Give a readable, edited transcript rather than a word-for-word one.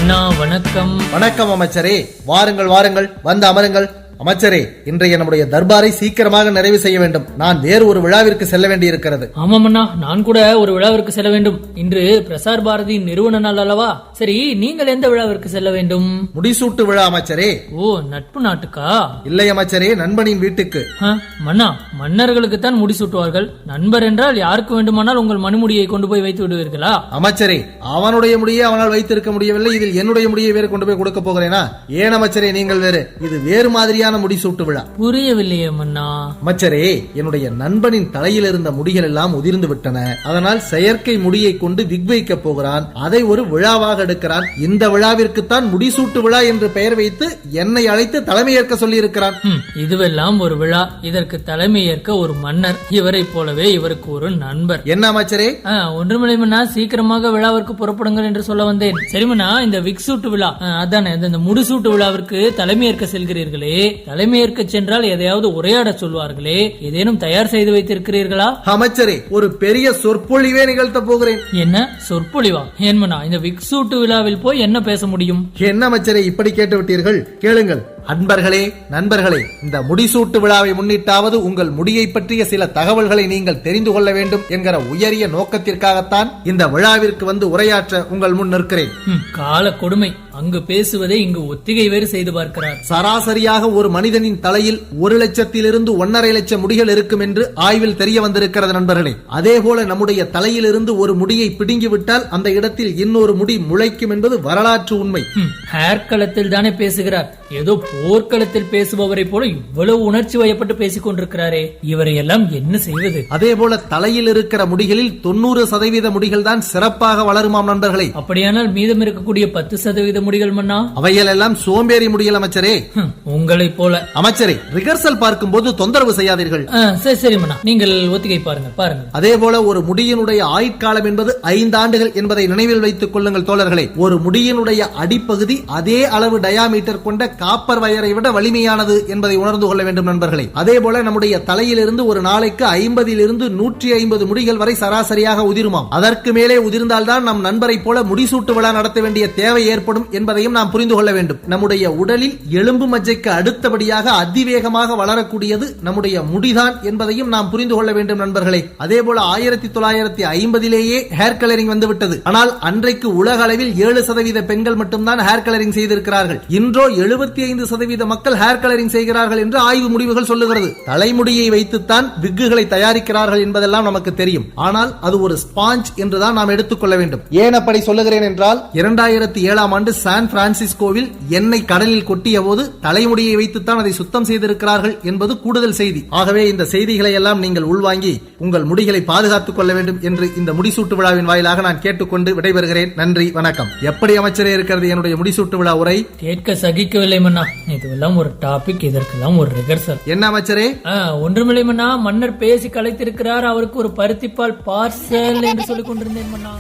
மன்னா வணக்கம். வணக்கம் அமைச்சரே. வாருங்கள் வாருங்கள், வந்து அமருங்கள். அமைச்சரே, இன்றைய நம்முடைய தர்பாரை சீக்கிரமாக நிறைவு செய்ய வேண்டும். நான் வேறு ஒரு விழாவிற்கு செல்ல வேண்டி இருக்கிறது. ஆமாமண்ணா, நான் கூட ஒரு விழாவிற்கு செல்ல வேண்டும். இன்று பிரசார் பாரதியின் நிறுவன நாள் அல்லவா? சரி, நீங்கள் எந்த விழாவிற்கு செல்ல வேண்டும்? முடிசூட்டு விழா அமைச்சரே. ஓ, நட்பு நாட்டுக்கா? இல்லை அமைச்சரே, நண்பனின் வீட்டுக்கு. மன்னா, மன்னர்களுக்கு தான் முடிசூட்டுவார்கள். நண்பர் என்றால் யாருக்கு வேண்டுமானால் உங்கள் மணிமுடியை கொண்டு போய் வைத்து விடுவீர்களா? அமைச்சரே, அவனுடைய முடியை அவனால் வைத்திருக்க முடியவில்லை. இதில் என்னுடைய முடியை வேறு கொண்டு போய் கொடுக்க போகிறேனா? ஏன் அமைச்சரே, நீங்கள் வேறு, இது வேறு மாதிரியான முடிசூட்டு விழா. புரியவில்லையே மன்னா. அமைச்சரே, என்னுடைய நண்பனின் தலையில் இருந்த முடிகள் எல்லாம் உதிர்ந்து விட்டன. அதனால் செயற்கை முடியை கொண்டு விக் வைக்க போகிறான். அதை ஒரு விழாவாக எடுக்கிறான். இந்த விழாவிற்குத்தான் முடிசூட்டு விழா என்று பெயர் வைத்து என்னை அழைத்து தலைமையேற்க சொல்லி இருக்கிறான். இதுவெல்லாம் ஒரு விழா, இதற்கு தலைமையேற்க ஒரு மன்னர். இவரை போலவே இவருக்கு ஒரு நண்பர். என்ன அமைச்சரே? ஒன்றுமில்லை மன்னா, சீக்கிரமாக விழாவிற்கு புறப்படுங்கள் என்று சொல்ல வந்தேன். சரி மன்னா, இந்த விக் சூட்டு விழா, அதானே இந்த முடிசூட்டு விழாவிற்கு தலைமையேற்க செல்கிறீர்களே, தலைமையேற்க சென்றால் எதையாவது உரையாட சொல்வார்களே, ஏதேனும் தயார் செய்து வைத்திருக்கிறீர்களா? அமைச்சரே, ஒரு பெரிய சொற்பொழிவே நிகழ்த்த போகிறேன். என்ன சொற்பொழிவா? ஏன்மனா, இந்த விக் சூட்டு விழாவில் போய் என்ன பேச முடியும்? என்ன அமைச்சரே, இப்படி கேட்டு விட்டீர்கள்? கேளுங்கள். அன்பர்களே, நண்பர்களே, இந்த முடிசூட்டு விழாவை முன்னிட்டாவது உங்கள் முடியை பற்றிய சில தகவல்களை நீங்கள் தெரிந்து கொள்ள வேண்டும் என்கிற உயரிய நோக்கத்திற்காகத்தான் இந்த விழாவிற்கு வந்து உரையாற்ற உங்கள் முன் நிற்கிறேன். கால கொடுமை, அங்கு பேசுவதை இங்கு ஒத்திகை வேறு செய்து பார்க்கிறார். சராசரியாக ஒரு மனிதனின் தலையில் 1 லட்சத்திலிருந்து 1.5 லட்சம் முடிகள் இருக்கும் என்று ஆய்வில் தெரிய வந்திருக்கிறது நண்பர்களே. அதே போல நம்முடைய தலையிலிருந்து ஒரு முடியை பிடுங்கிவிட்டால் அந்த இடத்தில் இன்னொரு முடி முளைக்கும் என்பது வரலாற்று உண்மை. ஹேர் களத்தில் தானே பேசுகிறார். ஏதோ போர்க்களத்தில் பேசுபவரை போல இவ்வளவு உணர்ச்சி வயப்பட்டு பேசிக் கொண்டிருக்கிறாரே, இவரை எல்லாம் என்ன செய்வது? அதே போல தலையில் இருக்கிற முடிகளில் 90% முடிகள் தான் சிறப்பாக வளருமாம் நண்பர்களே. அப்படியானால் மீதம் இருக்கக்கூடிய 10% முடிகள் மன்னா? அவைகள் எல்லாம் சோம்பேறி முடிகள் அமைச்சரே. உங்களை போல. அமைச்சரே, ரிகர்சல் பார்க்கும் போது தொந்தரவு செய்யாதீர்கள். சரி மன்னா, நீங்கள் ஒத்திகை பாருங்கள். அதே போல ஒரு முடியினுடைய ஆயுட்காலம் என்பது 5 ஆண்டுகள் என்பதை நினைவில் வைத்துக் கொள்ளுங்கள் தோழர்களே. ஒரு முடியினுடைய அடிப்பகுதி அதே அளவு டயாமீட்டர் கொண்ட காப்பர் வயரை விட வலிமையானது என்பதை உணர்ந்து கொள்ள வேண்டும் நண்பர்களே. அதே போல நம்முடைய தலையிலிருந்து ஒரு நாளைக்கு 50 to 150 முடிகள் வரை சராசரியாக உதிருமாம். அதற்கு மேலே உதிர்ந்தால்தான் நம் நண்பரை போல முடிசூட்டு விழா நடத்த வேண்டிய தேவை ஏற்படும் என்பதையும் நாம் புரிந்து கொள்ள வேண்டும். நம்முடைய உடலில் எலும்பு மஜ்ஜைக்கு அடுத்தபடியாக அதிவேகமாக வளரக்கூடியது நம்முடைய முடிதான் என்பதையும் நாம் புரிந்து கொள்ள வேண்டும் நண்பர்களே. அதே போல 1950 ஹேர் கலரிங் வந்துவிட்டது. ஆனால் அன்றைக்கு உலக அளவில் 7% பெண்கள் மட்டும்தான் ஹேர் கலரிங் செய்திருக்கிறார்கள். இன்றோ 75% மக்கள் ஹேர் கலரிங் செய்கிறார்கள் என்று ஆய்வு முடிவுகள் சொல்லுகிறது. தலைமுடியை வைத்துத்தான் விக்குகளை தயாரிக்கிறார்கள் என்பதெல்லாம் நமக்கு தெரியும். ஆனால் அது ஒரு ஸ்பாஞ்ச் என்றுதான் நாம் எடுத்துக்கொள்ள வேண்டும். ஏன் அப்படி சொல்லுகிறேன் என்றால், 2007 சான் பிரான்சிஸ்கோவில் எண்ணெய் கடலில் கொட்டிய போது தலைமுடியை வைத்துத்தான் அதை சுத்தம் செய்திருக்கிறார்கள் என்பது கூடுதல் செய்தி. ஆகவே இந்த செய்திகளை எல்லாம் நீங்கள் உள்வாங்கி உங்கள் முடிகளை பாதுகாத்துக் கொள்ள வேண்டும் என்று இந்த முடிசூட்டு விழாவின் வாயிலாக நான் கேட்டுக்கொண்டு விடைபெறுகிறேன். நன்றி, வணக்கம். எப்படி அமைச்சரே இருக்கிறது என்னுடைய முடிசூட்டு விழா உரை? கேட்க சகிக்கவில்லை மன்னா. இதுவெல்லாம் ஒரு டாபிக், இதற்கெல்லாம் ஒரு ரிகர்சல். என்ன அமைச்சரே? ஒன்றுமில்லை மன்னா, மன்னர் பேசி கலைத்திருக்கிறார். அவருக்கு ஒரு பருத்திப்பால் பார்சல் என்று சொல்லிக் கொண்டிருந்தேன் மன்னா.